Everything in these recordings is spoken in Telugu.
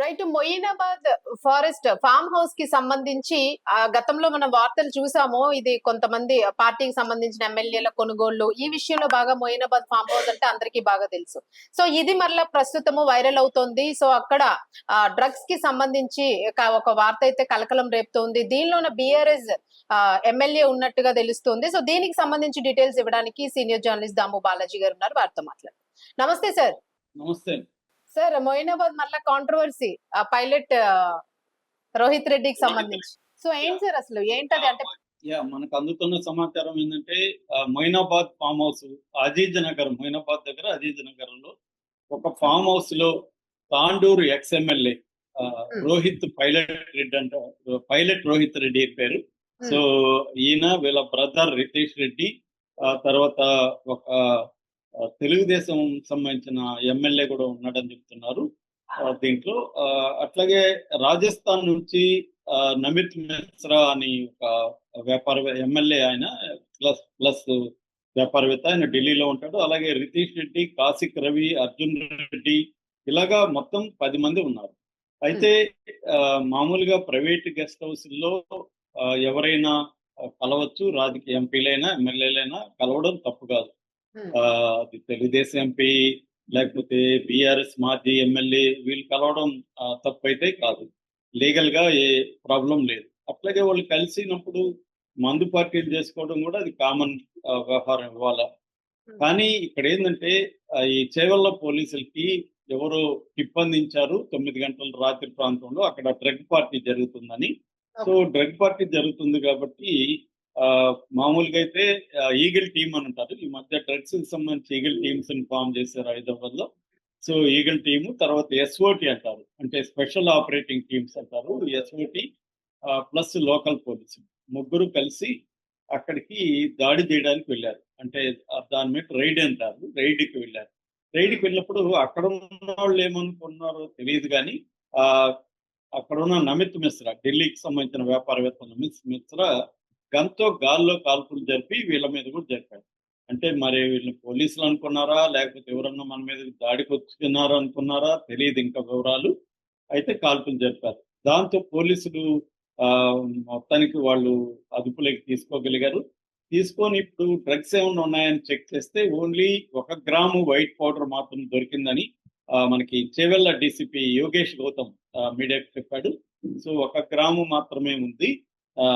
Right. Moinabad forest farm house కి సంబంధించి గతంలో మనం వార్తలు చూసాము. ఇది కొంతమంది పార్టీకి సంబంధించిన ఎమ్మెల్యేల కొనుగోళ్లు ఈ విషయంలో బాగా మొయినాబాద్ ఫార్మ్ హౌస్ అంటే అందరికీ బాగా తెలుసు. సో ఇది మరలా ప్రస్తుతము వైరల్ అవుతోంది. సో అక్కడ డ్రగ్స్ కి సంబంధించి ఒక వార్త అయితే కలకలం రేపుతోంది. దీనిలోన బీఆర్ఎస్ ఎమ్మెల్యే ఉన్నట్టుగా తెలుస్తోంది. సో దీనికి సంబంధించి డీటెయిల్స్ ఇవ్వడానికి సీనియర్ జర్నలిస్ట్ దాము బాలాజీ గారు ఉన్నారు. వారితో మాట్లాడారు. నమస్తే సార్. నమస్తే. సార్, మొయినాబాద్ మరలా కాంట్రవర్సీ పైలట్ రోహిత్ రెడ్డికి సంబంధించి. సో ఏంటి సార్ అసలు ఏంటది అంటే? మనకు అందుతున్న సమాచారం ఏంటంటే మొయినాబాద్ ఫామ్ హౌస్ అజీజ్ నగర్, మొయినాబాద్ దగ్గర అజీజ్ నగర్ లో ఒక ఫామ్ హౌస్ లో Tandur ex MLA Rohit pilot Rohit Reddy పేరు. సో ఈయన వీళ్ళ బ్రదర్ రితేష్ రెడ్డి, తర్వాత ఒక తెలుగుదేశం సంబంధించిన ఎమ్మెల్యే కూడా ఉన్నాడని చెప్తున్నారు దీంట్లో. అట్లాగే రాజస్థాన్ నుంచి నమిత్ మిశ్రా అని ఒక ఎమ్మెల్యే, ఆయన ప్లస్ వ్యాపారవేత్త, ఆయన ఢిల్లీలో ఉంటాడు. అలాగే రితీష్ రెడ్డి, కాసిక్ రవి, అర్జున్ రెడ్డి, ఇలాగా మొత్తం 10 మంది ఉన్నారు. అయితే మామూలుగా ప్రైవేట్ గెస్ట్ హౌస్ లో ఎవరైనా కలవచ్చు, రాజకీయ ఎంపీలైనా ఎమ్మెల్యేలైనా కలవడం తప్పు కాదు. అది తెలుగుదేశం ఎంపీ లేకపోతే బీఆర్ఎస్ మాజీ ఎమ్మెల్యే వీళ్ళు కలవడం తప్పు అయితే కాదు, లీగల్ గా ఏ ప్రాబ్లం లేదు. అట్లాగే వాళ్ళు కలిసినప్పుడు మందు పార్టీలు చేసుకోవడం కూడా అది కామన్ వ్యవహారం ఇవ్వాల. కానీ ఇక్కడ ఏంటంటే ఈ చేవల్ల పోలీసులకి ఎవరో టిప్ అందించారు 9 గంటల రాత్రి ప్రాంతంలో అక్కడ డ్రగ్ పార్టీ జరుగుతుందని. సో డ్రగ్ పార్టీ జరుగుతుంది కాబట్టి మామూలుగా అయితే ఈగిల్ టీమ్ అని ఉంటారు. ఈ మధ్య డ్రగ్స్ కి సంబంధించి ఈగిల్ టీమ్స్ ఫామ్ చేశారు హైదరాబాద్ లో. సో ఈగిల్ టీము, తర్వాత ఎస్ఓటి అంటారు, అంటే స్పెషల్ ఆపరేటింగ్ టీమ్స్ అంటారు. ఎస్ఓటి ప్లస్ లోకల్ పోలీసు ముగ్గురు కలిసి అక్కడికి దాడి చేయడానికి వెళ్ళారు. అంటే దాని మీద రైడ్ అంటారు, రైడ్కి వెళ్ళారు. రైడ్కి వెళ్ళినప్పుడు అక్కడ ఉన్న వాళ్ళు ఏమనుకున్నారో తెలియదు కానీ అక్కడ ఉన్న నమిత్ మిశ్రా, ఢిల్లీకి సంబంధించిన వ్యాపారవేత్త నమిత్ మిశ్రా గన్తో గాల్లో కాల్పులు జరిపి వీళ్ళ మీద కూడా జరిపారు. అంటే మరి వీళ్ళు పోలీసులు అనుకున్నారా లేకపోతే ఎవరన్నా మన మీద దాడికి వచ్చుకున్నారా అనుకున్నారా తెలియదు ఇంకా వివరాలు. అయితే కాల్పులు జరిపారు. దాంతో పోలీసులు మొత్తానికి వాళ్ళు అదుపులోకి తీసుకోగలిగారు. తీసుకొని ఇప్పుడు డ్రగ్స్ ఏమైనా ఉన్నాయని చెక్ చేస్తే ఓన్లీ 1 గ్రాము వైట్ పౌడర్ మాత్రం దొరికిందని మనకి చేవెళ్ళ డీసీపీ యోగేష్ గౌతమ్ మీడియాకి చెప్పాడు. సో 1 గ్రాము మాత్రమే ఉంది,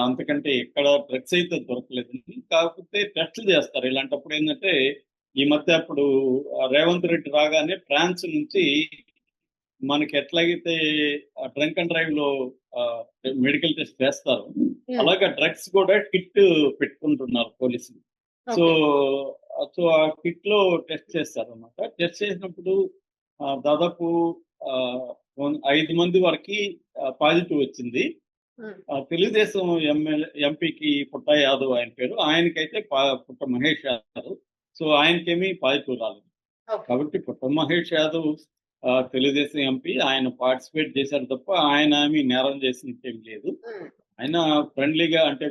అంతకంటే ఎక్కడ డ్రగ్స్ అయితే దొరకలేదు. కాకపోతే టెస్టులు చేస్తారు. ఇలాంటప్పుడు ఏంటంటే ఈ మధ్య అప్పుడు రేవంత్ రెడ్డి రాగానే ఫ్రాన్స్ నుంచి మనకి ఎట్లాగైతే డ్రంక్ అండ్ డ్రైవ్ లో మెడికల్ టెస్ట్ చేస్తారు, అలాగే డ్రగ్స్ కూడా కిట్ పెట్టుకుంటున్నారు పోలీసులు. సో సో ఆ కిట్ లో టెస్ట్ చేస్తారు అనమాట. టెస్ట్ చేసినప్పుడు దాదాపు 5 మంది వరకు పాజిటివ్ వచ్చింది. తెలుగుదేశం ఎంపీకి పుట్ట యాదవ్ ఆయన పేరు, ఆయనకైతే పుట్ట మహేష్ యాదవ్. సో ఆయనకేమీ పాజిటివ్ రాలేదు. కాబట్టి పుట్ట మహేష్ యాదవ్ తెలుగుదేశం ఎంపీ, ఆయన పార్టిసిపేట్ చేశారు తప్ప ఆయన ఏమీ నేరం చేసినట్టు లేదు. ఆయన ఫ్రెండ్లీగా, అంటే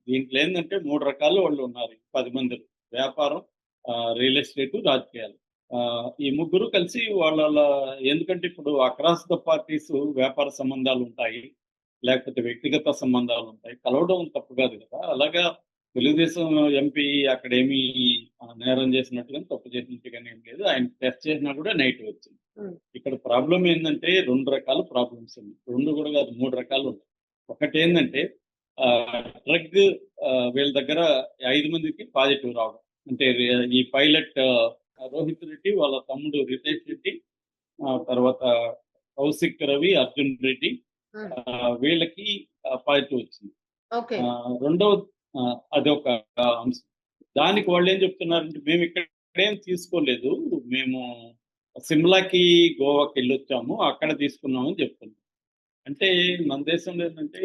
దీంట్లో ఏంటంటే 3 రకాల వాళ్ళు ఉన్నారు, 10 మంది. వ్యాపారం, రియల్ ఎస్టేట్, రాజకీయాలు. ఈ ముగ్గురు కలిసి వాళ్ళ, ఎందుకంటే ఇప్పుడు అక్రాస్ ద పార్టీస్ వ్యాపార సంబంధాలు ఉంటాయి, లేకపోతే వ్యక్తిగత సంబంధాలు ఉంటాయి, కలవడం తప్పు కాదు కదా. అలాగా తెలుగుదేశం ఎంపీ అక్కడ ఏమీ నేరం చేసినట్టుగా తప్పు చేసినట్టుగానే ఏం లేదు. ఆయన టెస్ట్ చేసినా కూడా నెగిటివ్ వచ్చింది. ఇక్కడ ప్రాబ్లం ఏంటంటే 2 రకాల ప్రాబ్లమ్స్ ఉన్నాయి. 2 కూడా కాదు, 3 రకాలు ఉన్నాయి. ఒకటి ఏంటంటే డ్రగ్ వీళ్ళ దగ్గర 5 మందికి పాజిటివ్ రావడం. అంటే ఈ పైలట్ రోహిత్ రెడ్డి, వాళ్ళ తమ్ముడు రితేష్ రెడ్డి, తర్వాత కౌశిక్ రవి, అర్జున్ రెడ్డి, వీళ్ళకి పాజిటివ్ వచ్చింది. రెండవ అదొక అంశం. దానికి వాళ్ళు ఏం చెప్తున్నారంటే మేము ఇక్కడేం తీసుకోలేదు, మేము సిమ్లాకి గోవాకి వెళ్ళొచ్చాము, అక్కడ తీసుకున్నామని చెప్తున్నాం. అంటే మన దేశంలో ఏంటంటే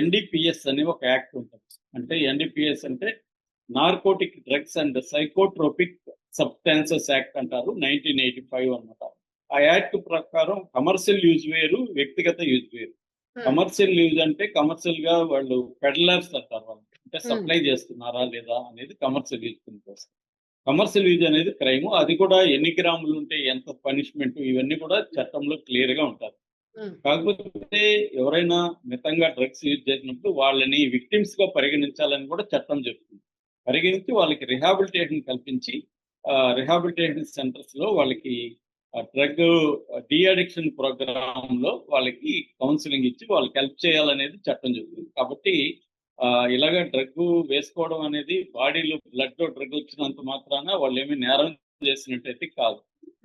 ఎన్డీపీఎస్ అనే ఒక యాక్ట్ ఉంటుంది. అంటే ఎన్డీపీఎస్ అంటే narcotic drugs and psychotropic substances act అంటారు, 1985 అన్నమాట. ఆ యాక్ట్ ప్రకారం కమర్షియల్ యూజ్ వేరు, వ్యక్తిగత యూజ్ వేరు. కమర్షియల్ యూజ్ అంటే కమర్షియల్ గా వాళ్ళు పెడ్లర్స్ అంటారు, వాళ్ళు అంటే సప్లై చేస్తున్నారా లేదా అనేది కమర్షియల్ యూజ్ కోసం. కమర్షియల్ యూజ్ అనేది క్రైమ్. అది కూడా ఎన్ని గ్రాములు ఉంటే ఎంత పనిష్మెంట్ ఇవన్నీ కూడా చట్టంలో క్లియర్ గా ఉంటారు. కాకపోతే ఎవరైనా మితంగా డ్రగ్స్ యూజ్ చేసినప్పుడు వాళ్ళని విక్టిమ్స్ గా పరిగణించాలని కూడా చట్టం చెప్తుంది. పరిగణించి వాళ్ళకి రిహాబిలిటేషన్ కల్పించి రిహాబిలిటేషన్ సెంటర్స్ లో వాళ్ళకి డ్రగ్ డి అడిక్షన్ ప్రోగ్రామ్ లో వాళ్ళకి కౌన్సిలింగ్ ఇచ్చి వాళ్ళకి హెల్ప్ చేయాలనేది చట్టం చెప్తుంది. కాబట్టి ఇలాగ డ్రగ్ వేసుకోవడం అనేది బాడీలో బ్లడ్ లో డ్రగ్ వచ్చినంత మాత్రాన వాళ్ళు ఏమీ నేరం చేసినట్టయితే కాదు.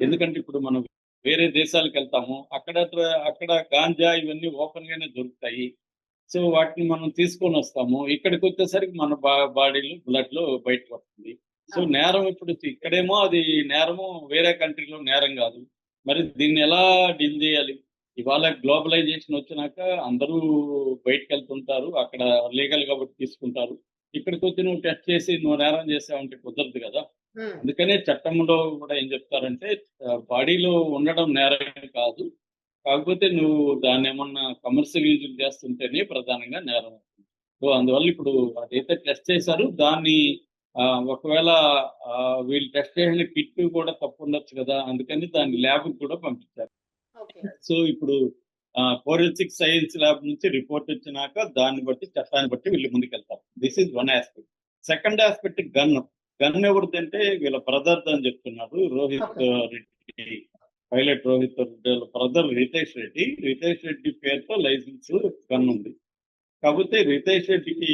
ఎందుకంటే ఇప్పుడు మనం వేరే దేశాలకు వెళ్తాము, అక్కడ గాంజా ఇవన్నీ ఓపెన్ గానే దొరుకుతాయి. సో వాటిని మనం తీసుకొని వస్తాము, ఇక్కడికి వచ్చేసరికి మన బాడీలో బ్లడ్ లో బయటకు వస్తుంది. సో నేరం ఇప్పుడు ఇక్కడేమో అది నేరము, వేరే కంట్రీలో నేరం కాదు. మరి దీన్ని ఎలా డీల్ చేయాలి? ఇవాళ గ్లోబలైజేషన్ వచ్చినాక అందరూ బయటకు వెళ్తుంటారు, అక్కడ లీగల్ కాబట్టి తీసుకుంటారు. ఇక్కడికి వచ్చి నువ్వు టెస్ట్ చేసి నువ్వు నేరం చేసావంటే కుదరదు కదా. అందుకనే చట్టంలో కూడా ఏం చెప్తారంటే బాడీలో ఉండడం నేరం కాదు, కాకపోతే నువ్వు దాన్ని ఏమన్నా కమర్షియల్ యూజ్ చేస్తుంటేనే ప్రధానంగా నేరం అవుతుంది. సో అందువల్ల ఇప్పుడు అదైతే టెస్ట్ చేశారు, దాన్ని ఒకవేళ వీళ్ళు టెస్ట్ చేసిన కిట్ కూడా తప్పు ఉండొచ్చు కదా, అందుకని దాన్ని ల్యాబ్ కూడా పంపించారు. సో ఇప్పుడు ఫోరెన్సిక్ సైన్స్ ల్యాబ్ నుంచి రిపోర్ట్ వచ్చినాక దాన్ని బట్టి చట్టాన్ని బట్టి వీళ్ళు ముందుకెళ్తారు. This is one aspect. Second aspect gun ఎవరిదంటే వీళ్ళ బ్రదర్ అని చెప్తున్నారు, రోహిత్ రెడ్డి, పైలట్ రోహిత్ రెడ్డి వాళ్ళ బ్రదర్ రితేష్ రెడ్డి పేరుతో లైసెన్స్ గన్ ఉంది. కాకపోతే రితేష్ రెడ్డికి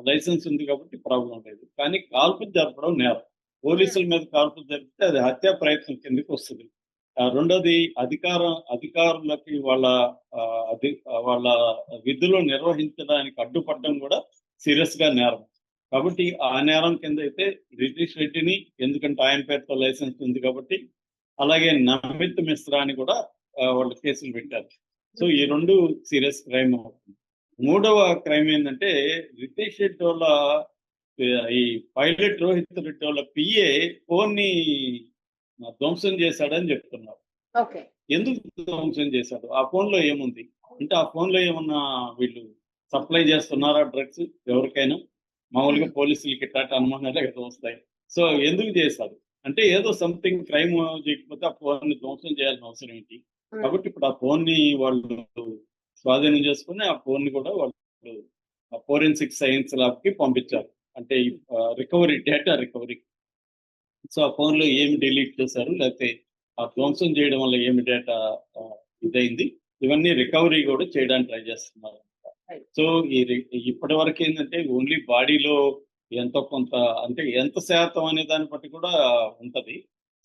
లైసెన్స్ ఉంది కాబట్టి ప్రాబ్లం లేదు. కానీ కాల్పులు జరపడం నేరం. పోలీసుల మీద కాల్పులు జరిపితే అది హత్యా ప్రయత్నం కిందకి వస్తుంది. రెండోది అధికారులకి వాళ్ళ విధులు నిర్వహించడానికి అడ్డుపడడం కూడా సీరియస్ గా నేరం. కాబట్టి ఆ నేరం కింద అయితే రితేష్ రెడ్డిని, ఎందుకంటే ఆయన పేరుతో లైసెన్స్ ఉంది కాబట్టి, అలాగే నమిత్ మిశ్రా అని కూడా వాళ్ళు కేసులు పెట్టారు. సో ఈ రెండు సీరియస్ క్రైమ్ అవుతుంది. మూడవ క్రైమ్ ఏంటంటే రితేష్ రెడ్డి వాళ్ళ ఈ పైలట్ రోహిత్ రెడ్డి వాళ్ళ పిఏ ఫోన్ ని ధ్వంసం చేశాడని చెప్తున్నారు. ఎందుకు ధ్వంసం చేశాడు? ఆ ఫోన్ లో ఏముంది అంటే, ఆ ఫోన్ లో ఏమన్నా వీళ్ళు సప్లై చేస్తున్నారా డ్రగ్స్ ఎవరికైనా? మామూలుగా పోలీసులకి ఇట్లాంటి అనుమానాలే కదా వస్తాయి. సో ఎందుకు చేశారు అంటే, ఏదో సంథింగ్ క్రైమ్ చేయకపోతే ఆ ఫోన్ ని ధ్వంసం చేయాల్సిన అవసరం ఏంటి? కాబట్టి ఇప్పుడు ఆ ఫోన్ ని వాళ్ళు స్వాధీనం చేసుకుని ఆ ఫోన్ ని కూడా వాళ్ళు ఫోరెన్సిక్ సైన్స్ ల్యాబ్ కి పంపించారు. అంటే డేటా రికవరీ. సో ఆ ఫోన్ లో ఏమి డిలీట్ చేశారు, లేకపోతే ఆ ధ్వంసం చేయడం వల్ల ఏమి డేటా ఇదైంది, ఇవన్నీ రికవరీ కూడా చేయడానికి ట్రై చేస్తున్నారు. సో ఇప్పటి వరకు ఏంటంటే ఓన్లీ బాడీలో ఎంతో కొంత, అంటే ఎంత శాతం అనే దాన్ని బట్టి కూడా ఉంటది.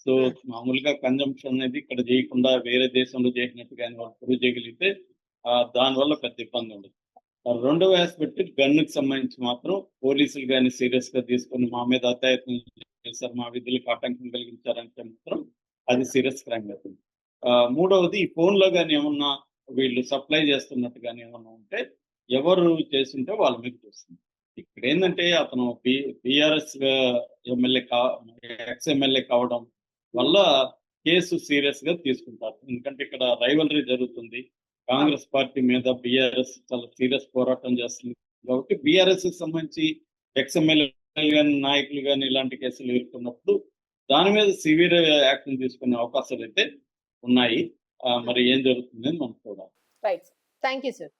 సో మామూలుగా కన్జంప్షన్ అనేది ఇక్కడ చేయకుండా వేరే దేశంలో చేసినట్టు కానీ వాళ్ళు ప్రూవ్ చేయగలిగితే దానివల్ల పెద్ద ఇబ్బంది ఉండదు. రెండవ ఆస్పెక్ట్ గన్నుకి సంబంధించి మాత్రం పోలీసులు కానీ సీరియస్ గా తీసుకొని మా మీద అత్యాయత్నం చేశారు, మా విధులకు ఆటంకం కలిగించారంటే మాత్రం అది సీరియస్ క్రైమ్ అవుతుంది. మూడవది ఈ ఫోన్ లో కానీ ఏమన్నా వీళ్ళు సప్లై చేస్తున్నట్టు కానీ ఏమన్నా ఉంటే ఎవరు చేస్తుంటే వాళ్ళ మీద చూస్తుంది. ఇక్కడ ఏంటంటే అతను బీఆర్ఎస్ ఎమ్మెల్యే ఎక్స్ ఎమ్మెల్యే కావడం వల్ల కేసు సీరియస్ గా తీసుకుంటారు. ఎందుకంటే ఇక్కడ రైవలరీ జరుగుతుంది, కాంగ్రెస్ పార్టీ మీద బీఆర్ఎస్ చాలా సీరియస్ పోరాటం చేస్తుంది. కాబట్టి బీఆర్ఎస్ కి సంబంధించి ఎక్స్ ఎమ్మెల్యే కానీ నాయకులు కానీ ఇలాంటి కేసులు ఎదుర్కొన్నప్పుడు దాని మీద సివియర్ యాక్షన్ తీసుకునే అవకాశాలు అయితే ఉన్నాయి. మరి ఏం జరుగుతుంది అని మనం చూడాలి. Right, thank you sir.